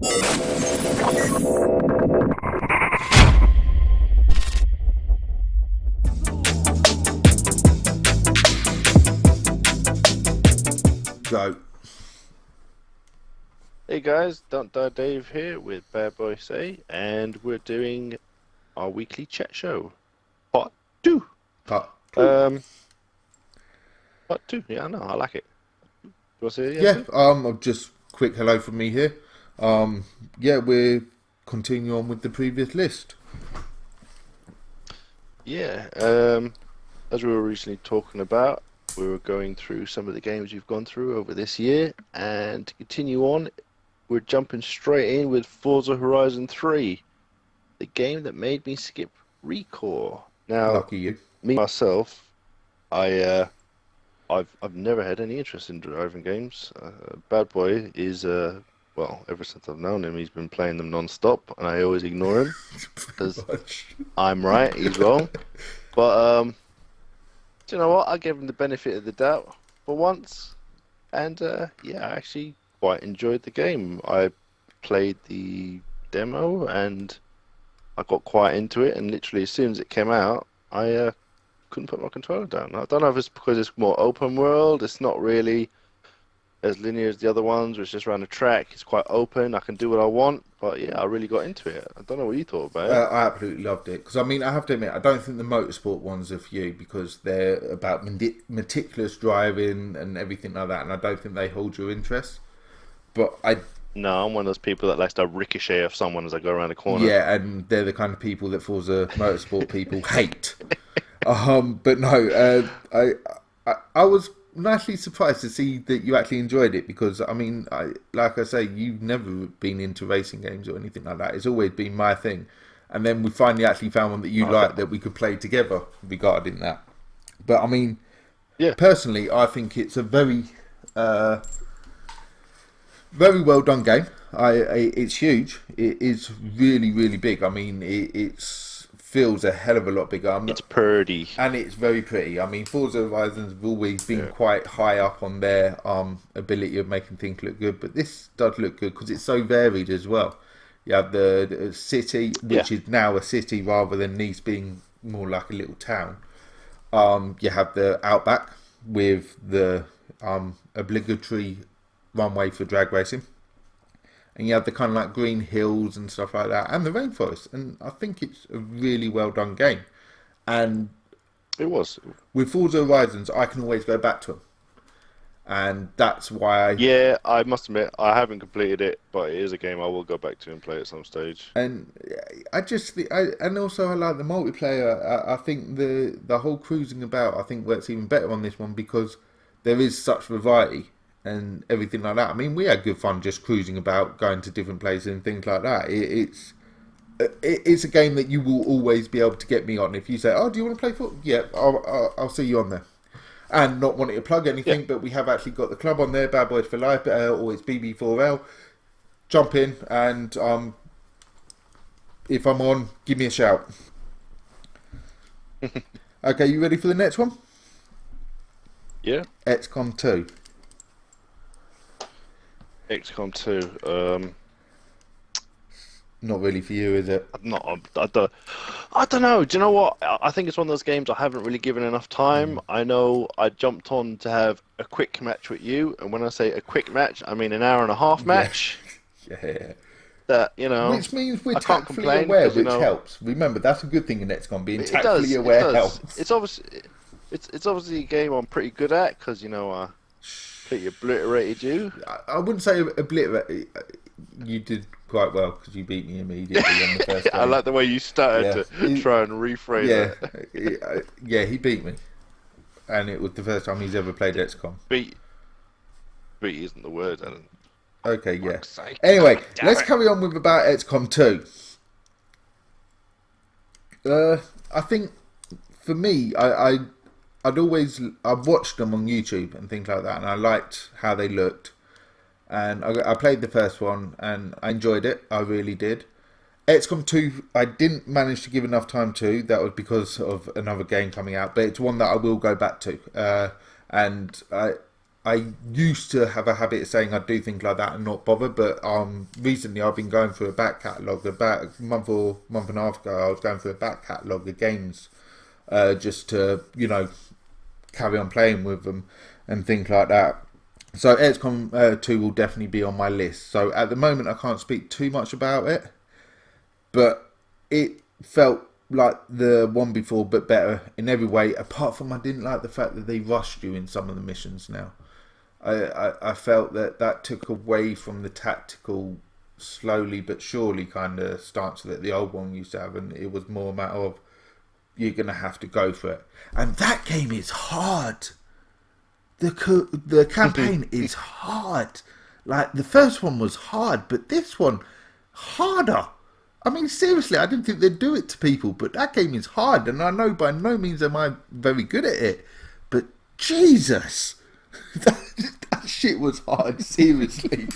Go. Hey guys, Dontdiedave here with Badboysei, and we're doing our weekly chat show, part two. Part Um, part two. Yeah, I know, I like it. Do you want to say it again? Yeah, just quick hello from me here. Yeah, we're continuing on with the previous list. Yeah. As we were recently talking about, we were going through some of the games you've gone through over this year, and to continue on, we're jumping straight in with Forza Horizon 3, the game that made me skip Recore. Now, Lucky you. me myself, I've never had any interest in driving games. Bad Boy is well, ever since I've known him, he's been playing them non-stop, and I always ignore him because I'm right, he's wrong. But do you know what? I gave him the benefit of the doubt for once, and yeah, I actually quite enjoyed the game. I played the demo and I got quite into it, and literally as soon as it came out, I couldn't put my controller down. I don't know if it's because it's more open world. It's not really as linear as the other ones, where it's just around the track. It's quite open. I can do what I want. But yeah, I really got into it. I don't know what you thought about it. I absolutely loved it because I mean I have to admit I don't think the motorsport ones are for you because they're about meticulous driving and everything like that, and I don't think they hold your interest. But No, I'm one of those people that likes to ricochet off someone as I go around the corner. yeah, and they're the kind of people that Forza Motorsport people hate. But no, I was nicely surprised to see that you actually enjoyed it because I mean, like I say, you've never been into racing games or anything like that. It's always been my thing, and then we finally actually found one that you liked that we could play together regarding that. But I mean, yeah, personally, I think it's a very well done game. It's huge. It is really, really big. I mean, it feels a hell of a lot bigger. It's pretty. And it's very pretty. I mean, Forza Horizons have always been quite high up on their ability of making things look good, but this does look good because it's so varied as well. You have the city, which is now a city rather than Nice being more like a little town. You have the outback with the obligatory runway for drag racing, and you have the kind of like green hills and stuff like that, and the rainforest. And I think it's a really well done game. And it was with Forza Horizons, I can always go back to them, and that's why. Yeah, I must admit I haven't completed it, but it is a game I will go back to and play at some stage. And and also I like the multiplayer. I think the whole cruising about I think works even better on this one because there is such variety and everything like that. I mean, we had good fun just cruising about, going to different places and things like that. It's a game that you will always be able to get me on. If you say, "Oh, do you want to play football?" Yeah, I'll see you on there. And not wanting to plug anything, but we have actually got the club on there, Bad Boys for Life, or it's BB4L. Jump in, and if I'm on, give me a shout. Okay, you ready for the next one? Yeah. XCOM 2. XCOM 2. Not really for you, is it? I don't know. Do you know what? I think it's one of those games I haven't really given enough time. I know I jumped on to have a quick match with you, and when I say a quick match, I mean an hour and a half match. Yeah. That which means we're tactfully aware, which helps. Remember, that's a good thing in XCOM. Being tactfully aware helps. It's obviously a game I'm pretty good at because I pretty obliterated you. I wouldn't say obliterated. You did quite well because you beat me immediately on the first game. I like the way you started to try and rephrase it. Yeah, he beat me, and it was the first time he's ever played XCOM. Beat isn't the word, Alan. Okay, yeah. Anyway, let's carry on with about XCOM 2. I think for me, I watched them on YouTube and things like that, and I liked how they looked. And I played the first one, and I enjoyed it. I really did. XCOM 2, I didn't manage to give enough time to. That was because of another game coming out, but it's one that I will go back to. And I used to have a habit of saying I do think like that and not bother, but recently I've been going through a back catalogue. About a month and a half ago, I was going through a back catalogue of games, just to carry on playing with them and things like that. So XCOM 2 will definitely be on my list. So at the moment I can't speak too much about it, but it felt like the one before, but better in every way. Apart from I didn't like the fact that they rushed you in some of the missions. Now, I felt that took away from the tactical, slowly but surely kind of stance that the old one used to have, and it was more a matter of you're gonna have to go for it. And that game is hard. The campaign is hard. Like the first one was hard, but this one harder. I mean, seriously, I didn't think they'd do it to people, but that game is hard, and I know by no means am I very good at it, but Jesus, that shit was hard, seriously.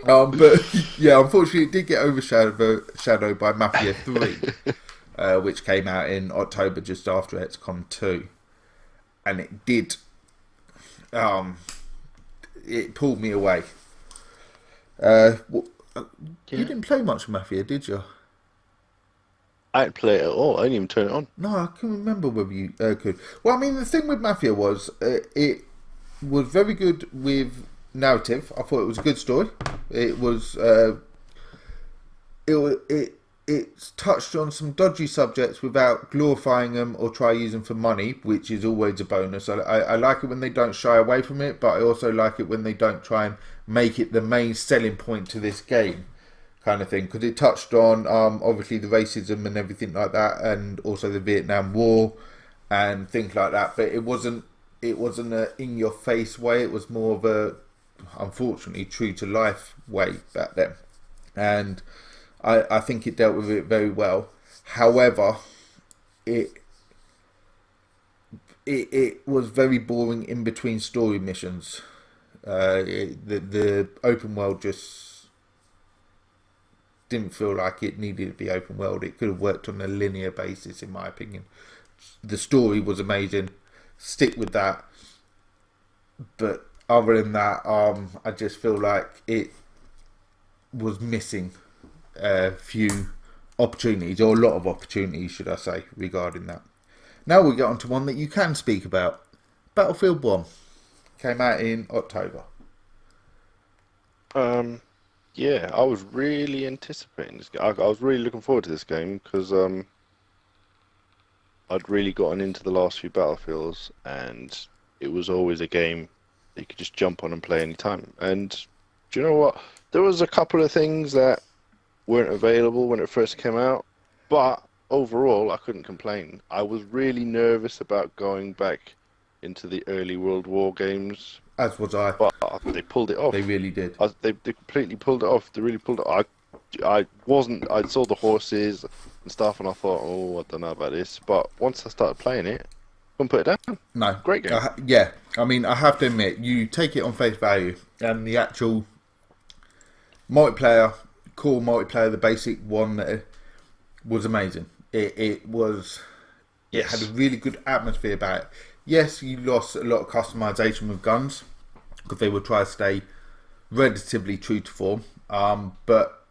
But yeah, unfortunately, it did get overshadowed by Mafia 3, which came out in October just after XCOM 2, and it did. It pulled me away. You didn't play much Mafia, did you? I didn't play it at all. I didn't even turn it on. No, I can't remember whether you could. Well, I mean, the thing with Mafia was it was very good with narrative. I thought it was a good story. It was it touched on some dodgy subjects without glorifying them or try using for money, which is always a bonus. I like it when they don't shy away from it, but I also like it when they don't try and make it the main selling point to this game, kind of thing, because it touched on obviously the racism and everything like that, and also the Vietnam War and things like that. But it wasn't a in your face way. It was more of a, unfortunately, true to life way back then, and I think it dealt with it very well. However, it was very boring in between story missions. The open world just didn't feel like it needed to be open world. It could have worked on a linear basis, in my opinion. The story was amazing. Stick with that. But other than that, I just feel like it was missing a few opportunities, or a lot of opportunities, should I say, regarding that. Now we get on to one that you can speak about. Battlefield 1 came out in October. Yeah, I was really anticipating this game. I was really looking forward to this game because I'd really gotten into the last few Battlefields, and it was always a game that you could just jump on and play anytime. And do you know what? There was a couple of things that weren't available when it first came out, but overall I couldn't complain. I was really nervous about going back into the early World War games, as was I. But they pulled it off. They really did. They completely pulled it off. They really pulled it off. I saw the horses and stuff, and I thought, oh, I don't know about this. But once I started playing it, couldn't put it down. No, great game. Yeah, I mean, I have to admit, you take it on face value, and the actual multiplayer, core multiplayer, the basic one, was amazing. It was. Yes. It had a really good atmosphere about it. Yes, you lost a lot of customization with guns because they would try to stay relatively true to form. But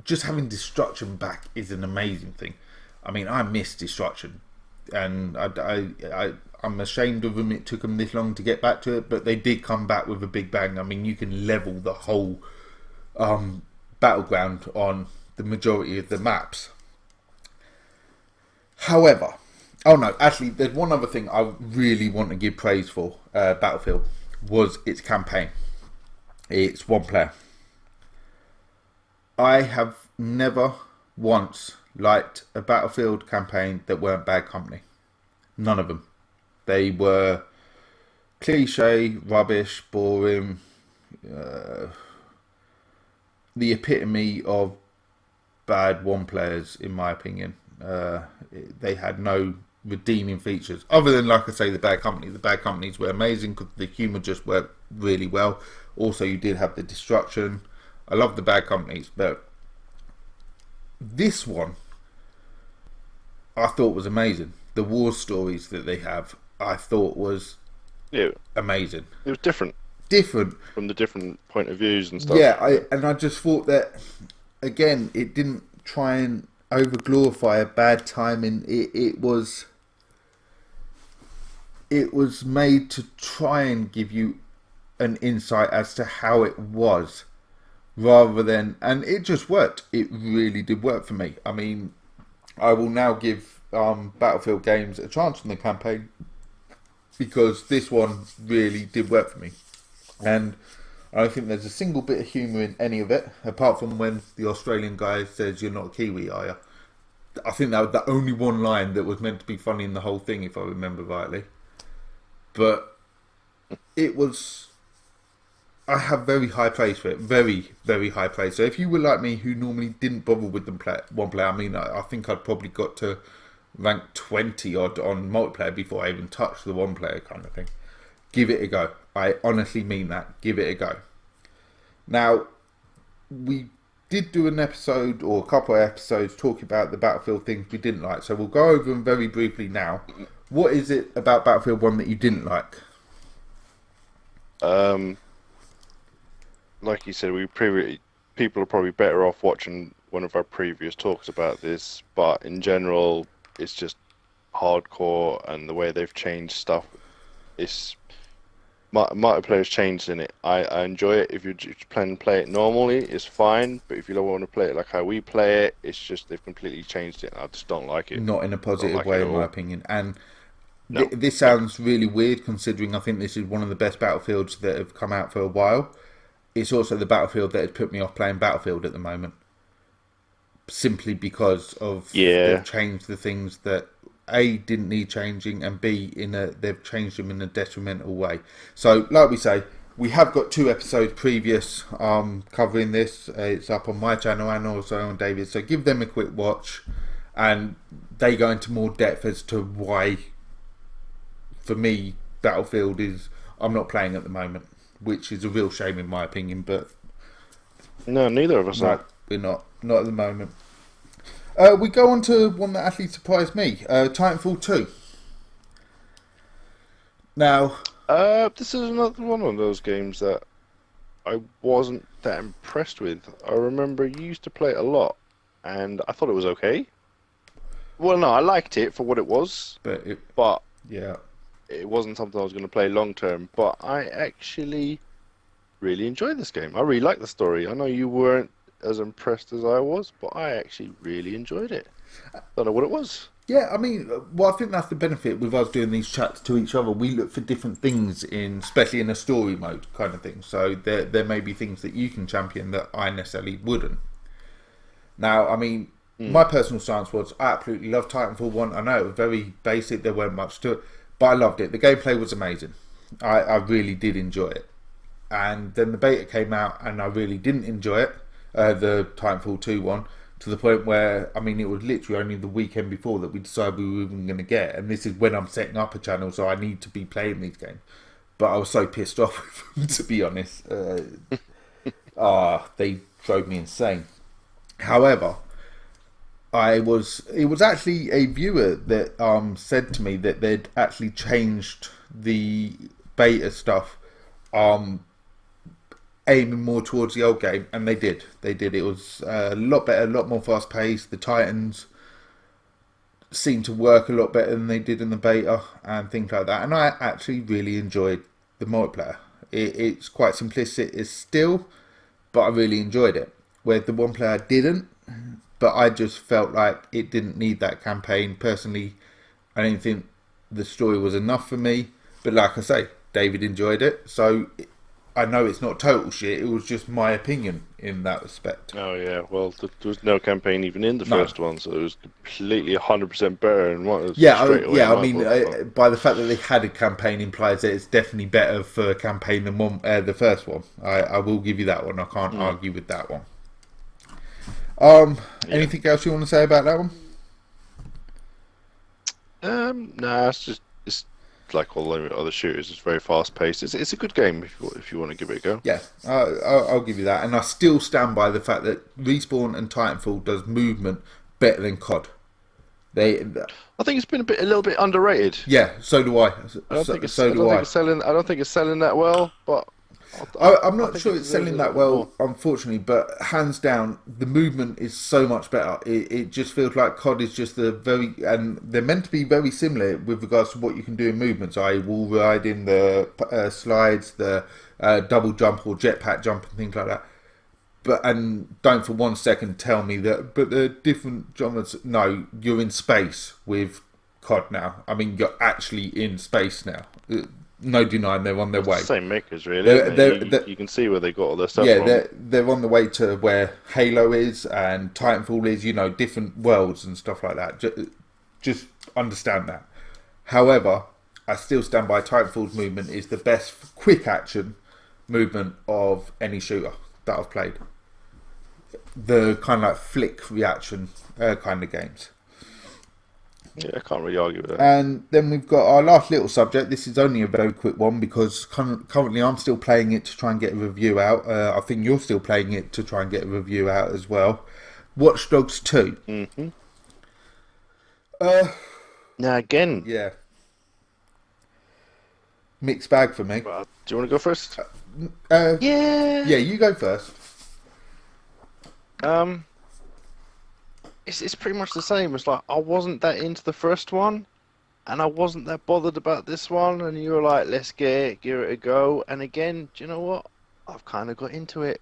just having destruction back is an amazing thing. I mean, I miss destruction, and I'm ashamed of them. It took them this long to get back to it, but they did come back with a big bang. I mean, you can level the whole battleground on the majority of the maps. However, oh no, actually, there's one other thing I really want to give praise for Battlefield, was its campaign. It's one player. I have never once liked a Battlefield campaign that weren't Bad Company. None of them. They were cliche, rubbish, boring, the epitome of bad one players, in my opinion. They had no redeeming features other than, like I say, the Bad Company. The Bad Companies were amazing because the humour just worked really well. Also, you did have the destruction. I love the Bad Companies, but this one I thought was amazing. The war stories that they have, I thought was Yeah, amazing. it was different Different. from the different point of views and stuff. Yeah, I just thought that, again, it didn't try and over glorify a bad timing. It was made to try and give you an insight as to how it was, rather than, and it just worked. It really did work for me. I mean, I will now give Battlefield games a chance in the campaign, because this one really did work for me. And I don't think there's a single bit of humour in any of it, apart from when the Australian guy says, "You're not a Kiwi, are you?" I think that was the only one line that was meant to be funny in the whole thing, if I remember rightly. But it was... I have very high praise for it. Very, very high praise. So if you were like me, who normally didn't bother with the one player, I mean, I think I'd probably got to rank 20 odd on multiplayer before I even touched the one player kind of thing. Give it a go. I honestly mean that. Give it a go. Now, we did do an episode, or a couple of episodes, talking about the Battlefield things we didn't like. So we'll go over them very briefly now. What is it about Battlefield 1 that you didn't like? Like you said, people are probably better off watching one of our previous talks about this. But in general, it's just hardcore, and the way they've changed stuff. It's multiplayer's changed in it. I enjoy it. If you plan to play it normally, it's fine. But if you don't want to play it like how we play it, it's just they've completely changed it. And I just don't like it. Not in a positive way, in my opinion. And no. This sounds really weird, considering I think this is one of the best Battlefields that have come out for a while. It's also the Battlefield that has put me off playing Battlefield at the moment, simply because of they've changed the things that A, didn't need changing, and B, they've changed them in a detrimental way. So, like we say, we have got 2 episodes previous covering this. It's up on my channel and also on David's. So give them a quick watch, and they go into more depth as to why, for me, Battlefield I'm not playing at the moment, which is a real shame in my opinion. But no, neither of us are. We're not at the moment. We go on to one that actually surprised me, Titanfall 2. Now, this is another one of those games that I wasn't that impressed with. I remember you used to play it a lot, and I thought it was okay. Well, no, I liked it for what it was, but yeah, it wasn't something I was going to play long term. But I actually really enjoyed this game. I really liked the story. I know you weren't as impressed as I was, but I actually really enjoyed it. Don't know what it was. Yeah, I mean, well, I think that's the benefit with us doing these chats to each other. We look for different things, especially in a story mode kind of thing. So there may be things that you can champion that I necessarily wouldn't. Now, I mean, my personal stance was I absolutely loved Titanfall 1. I know it was very basic, there weren't much to it, but I loved it. The gameplay was amazing. I really did enjoy it. And then the beta came out and I really didn't enjoy it, the Titanfall 2 one, to the point where, I mean, it was literally only the weekend before that we decided we were even going to get. And this is when I'm setting up a channel, so I need to be playing these games. But I was so pissed off with them, to be honest. They drove me insane. However, it was actually a viewer that said to me that they'd actually changed the beta stuff, aiming more towards the old game, and they did. It was a lot better, a lot more fast paced. The Titans seemed to work a lot better than they did in the beta and things like that. And I actually really enjoyed the multiplayer. It's quite simplistic still, but I really enjoyed it. Where the one player didn't, but I just felt like it didn't need that campaign. Personally, I didn't think the story was enough for me. But like I say, David enjoyed it, so I know it's not total shit. It was just my opinion in that respect. Oh yeah, well, there was no campaign even in the first one, so it was completely 100% better. And what? I mean, by the fact that they had a campaign implies that it's definitely better for a campaign than the first one. I will give you that one. I can't argue with that one. Anything else you want to say about that one? Nah, it's like all the other shooters. It's very fast paced. It's a good game if you want to give it a go. Yeah, I'll give you that, and I still stand by the fact that Respawn and Titanfall does movement better than COD. I think it's been a little bit underrated. Yeah, so do I. I don't think it's. So I don't do think I. it's selling. I don't think it's selling that well. But I'm I not think sure it it's deserves a selling little that bit more. well, unfortunately, but hands down, the movement is so much better. It just feels like COD is just and they're meant to be very similar with regards to what you can do in movements, i.e. wall riding, the slides, the double jump or jetpack jump and things like that. And don't for 1 second tell me that, but they're different genres. No, you're in space with COD now. I mean, you're actually in space now. No denying they're on their Well, it's way. the same makers, really, isn't They're, it? they're, You, they're, you can see where they got all their stuff yeah, from. they're on the way to where Halo is and Titanfall is. Different worlds and stuff like that. Just understand that. However, I still stand by Titanfall's movement is the best quick action movement of any shooter that I've played. The kind of like flick reaction kind of games. Yeah, I can't really argue with that. And then we've got our last little subject. This is only a very quick one because currently I'm still playing it to try and get a review out. I think you're still playing it to try and get a review out as well. Watch Dogs 2. Mm-hmm. Uh, Now again, yeah. Mixed bag for me. do you want to go first? Yeah, Yeah. you go first. It's pretty much the same. It's like I wasn't that into the first one, and I wasn't that bothered about this one. And you were like, "Let's give it a go." And again, do you know what? I've kind of got into it.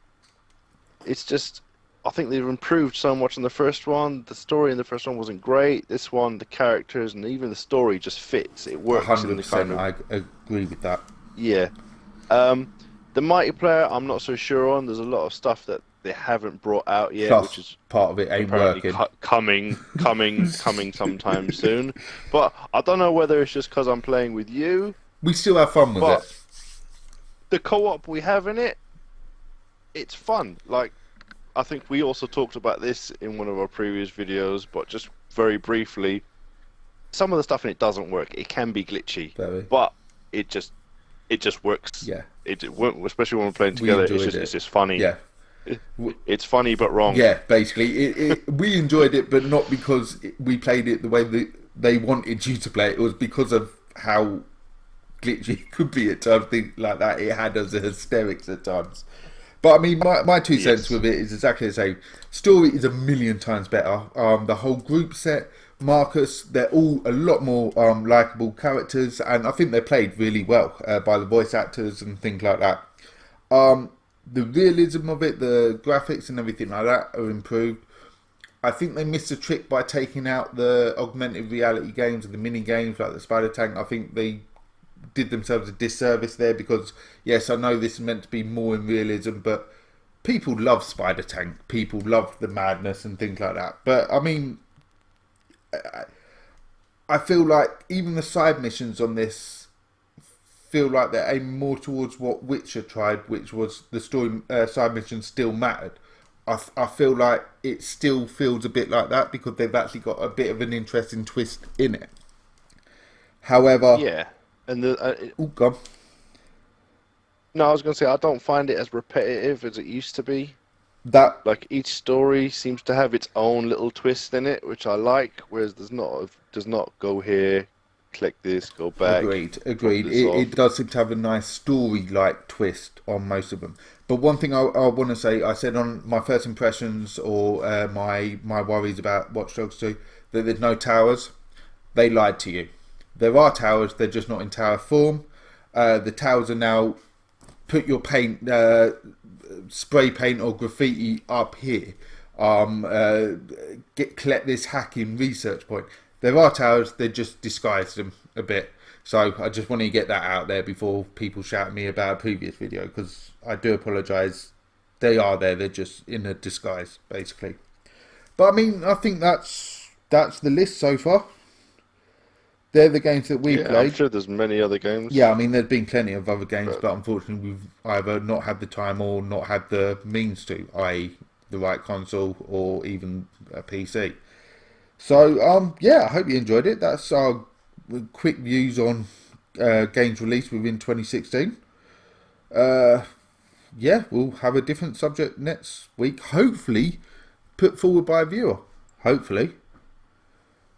It's just, I think they've improved so much in the first one. The story in the first one wasn't great. This one, the characters and even the story just fits. It works in the 100%. kind of I agree with that. yeah. The multiplayer, I'm not so sure on. There's a lot of stuff that they haven't brought out yet, Plus, which is part of it ain't apparently working. coming sometime soon. But I don't know whether it's just because I'm playing with you. We still have fun with But it. the co-op we have in it, it's fun. Like, I think we also talked about this in one of our previous videos, but just very briefly, some of the stuff in it doesn't work. It can be glitchy, but it just works. Yeah. Especially when we're playing together. It's just funny. Yeah. It's funny but wrong. Yeah, basically, we enjoyed it, but not because we played it the way that they wanted you to play it. It was because of how glitchy it could be at times, things like that. It had us hysterics at times. But I mean, my 2 cents with it is exactly the same. Story is a million times better. The whole group set, Marcus, they're all a lot more likable characters, and I think they're played really well by the voice actors and things like that. The realism of it, the graphics and everything like that are improved. I think they missed a trick by taking out the augmented reality games and the mini games like the Spider Tank. I think they did themselves a disservice there because, yes, I know this is meant to be more in realism, but people love Spider Tank. People love the madness and things like that. But, I mean, I feel like even the side missions on this feel like they're aiming more towards what Witcher tried, which was the story side missions still mattered. I feel like it still feels a bit like that because they've actually got a bit of an interesting twist in it. However, yeah, and gone. No, I was going to say I don't find it as repetitive as it used to be. That like each story seems to have its own little twist in it, which I like. Whereas does not go here, click this, go back. Agreed. It does seem to have a nice story-like twist on most of them. But one thing I want to say, I said on my first impressions or my worries about Watch Dogs 2, that there's no towers. They lied to you. There are towers, they're just not in tower form. The towers are now put your paint, spray paint or graffiti up here. Collect this hacking research point. There are towers, they just disguised them a bit. So I just want to get that out there before people shout at me about a previous video, because I do apologise. They are there, they're just in a disguise, basically. But I mean, I think that's the list so far. They're the games that we've played. I'm sure there's many other games. Yeah, I mean, there's been plenty of other games, but unfortunately we've either not had the time or not had the means to, i.e. the right console or even a PC. So, yeah, I hope you enjoyed it. That's our quick views on games released within 2016. Yeah, we'll have a different subject next week, hopefully put forward by a viewer. Hopefully.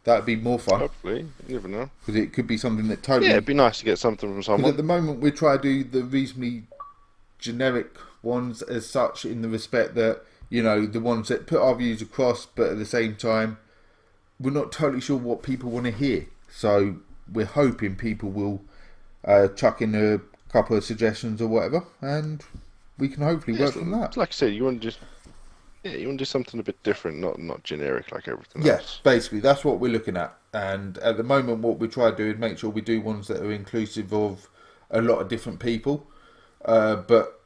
That'd be more fun. Hopefully, you never know. Because it could be something that totally... Yeah, it'd be nice to get something from someone. Because at the moment, we try to do the reasonably generic ones as such, in the respect that, you know, the ones that put our views across, but at the same time, we're not totally sure what people want to hear. So we're hoping people will chuck in a couple of suggestions or whatever, and we can hopefully work from that. Like I said, you want to just... Yeah, you want to do something a bit different, not generic like everything else. Yes, basically, that's what we're looking at. And at the moment, what we try to do is make sure we do ones that are inclusive of a lot of different people. But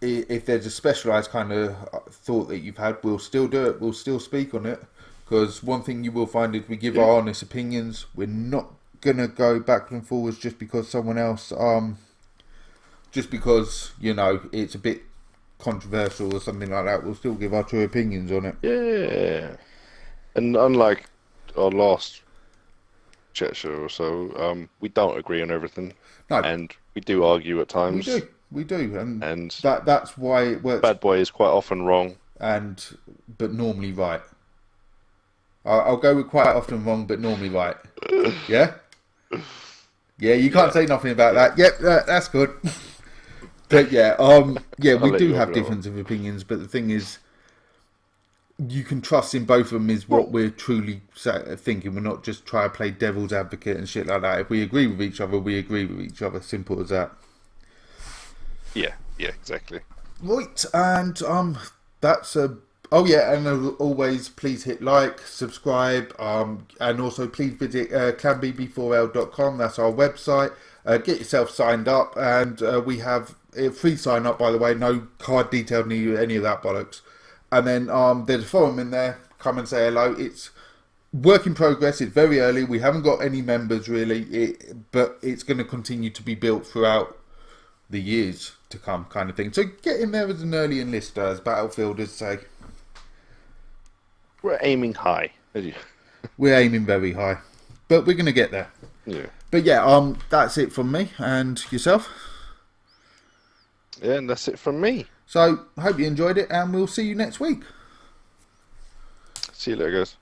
if there's a specialised kind of thought that you've had, we'll still do it. We'll still speak on it. Because one thing you will find is we give our honest opinions. We're not going to go backwards and forwards just because someone else... just because, you know, it's a bit controversial or something like that, we'll still give our true opinions on it. Yeah. And unlike our last chat show or so, we don't agree on everything. No. And we do argue at times. We do. And that's why it works. Bad Boy is quite often wrong. But normally right. I'll go with quite often wrong, but normally right. Yeah? Yeah, you can't say nothing about that. Yep, that's good. But we do have difference of opinions, but the thing is, you can trust in both of them is what we're truly thinking. We're not just trying to play devil's advocate and shit like that. If we agree with each other, we agree with each other. Simple as that. Yeah, exactly. Right, and that's a... Oh yeah, and as always, please hit like, subscribe, and also please visit canbb4l.com. That's our website. Get yourself signed up, and we have a free sign up, by the way. No card detail needed, any of that bollocks. And then there's a forum in there. Come and say hello. It's work in progress. It's very early. We haven't got any members really, but it's going to continue to be built throughout the years to come, kind of thing. So get in there as an early enlister, as Battlefielders say. We're aiming high. We're aiming very high, but we're going to get there. Yeah. But yeah, that's it from me. And yourself? Yeah, and that's it from me. So, hope you enjoyed it, and we'll see you next week. See you later, guys.